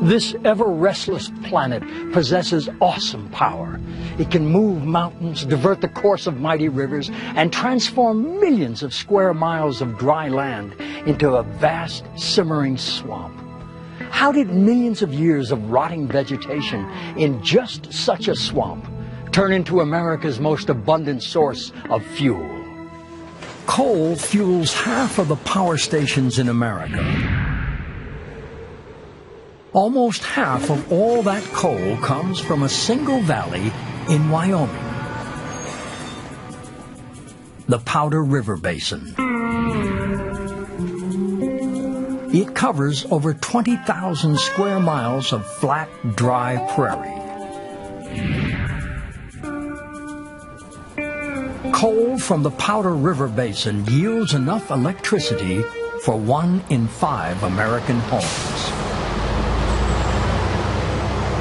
This ever-restless planet possesses awesome power. It can move mountains, divert the course of mighty rivers, and transform millions of square miles of dry land into a vast, simmering swamp. How did millions of years of rotting vegetation in just such a swamp turn into America's most abundant source of fuel? Coal fuels half of the power stations in America. Almost half of all that coal comes from a single valley in Wyoming, the Powder River Basin. It covers over 20,000 square miles of flat, dry prairie. Coal from the Powder River Basin yields enough electricity for 1 in 5 American homes.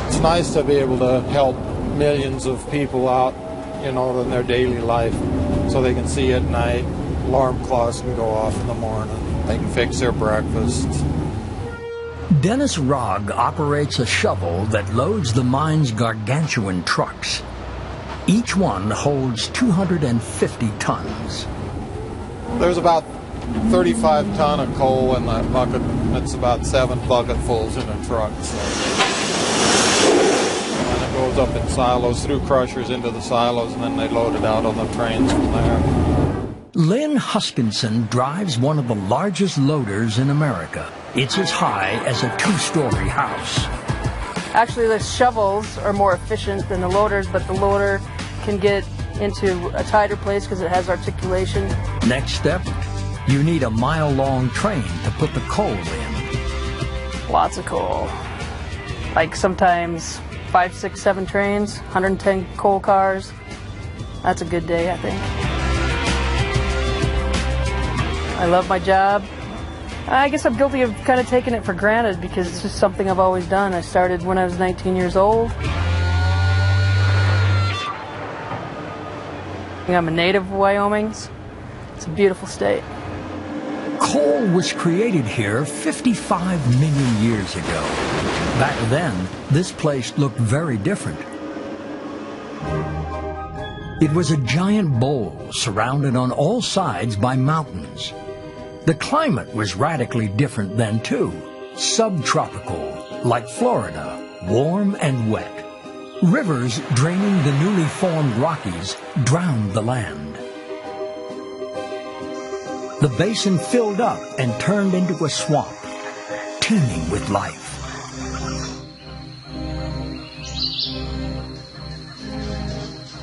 It's nice to be able to help millions of people out, you know, in their daily life, so they can see at night. Alarm clocks can go off in the morning. They can fix their breakfast. Dennis Rogg operates a shovel that loads the mine's gargantuan trucks. Each one holds 250 tons. There's about 35 ton of coal in that bucket. That's about 7 bucketfuls in a truck. So. And it goes up in silos, through crushers into the silos, and then they load it out on the trains from there. Lynn Huskinson drives one of the largest loaders in America. It's as high as a 2-story house. Actually, the shovels are more efficient than the loaders, but the loader can get into a tighter place because it has articulation. Next step, you need a mile-long train to put the coal in. Lots of coal. Like sometimes 5, 6, 7 trains, 110 coal cars. That's a good day, I think. I love my job. I guess I'm guilty of kind of taking it for granted because it's just something I've always done. I started when I was 19 years old. I'm a native of Wyoming. It's a beautiful state. Coal was created here 55 million years ago. Back then, this place looked very different. It was a giant bowl surrounded on all sides by mountains. The climate was radically different then too. Subtropical, like Florida, warm and wet. Rivers draining the newly formed Rockies drowned the land. The basin filled up and turned into a swamp, teeming with life.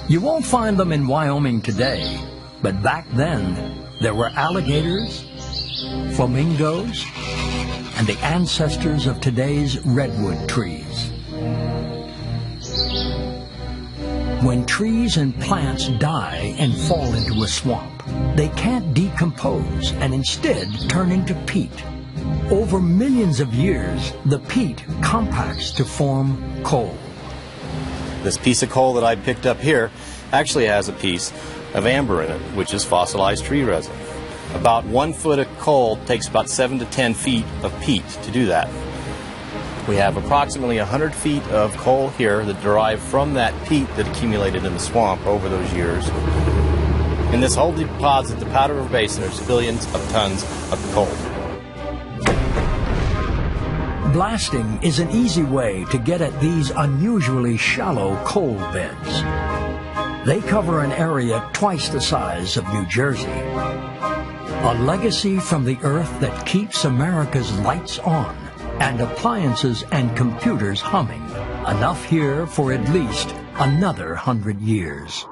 You won't find them in Wyoming today, but back then there were alligators, flamingos, and the ancestors of today's redwood trees. When trees and plants die and fall into a swamp, they can't decompose and instead turn into peat. Over millions of years, the peat compacts to form coal. This piece of coal that I picked up here actually has a piece of amber in it, which is fossilized tree resin. About 1 foot of coal takes about 7 to 10 feet of peat to do that. We have approximately 100 feet of coal here that derive from that peat that accumulated in the swamp over those years. In this whole deposit, the Powder River Basin, there's billions of tons of coal. Blasting is an easy way to get at these unusually shallow coal beds. They cover an area twice the size of New Jersey. A legacy from the earth that keeps America's lights on and appliances and computers humming. Enough here for at least another 100 years.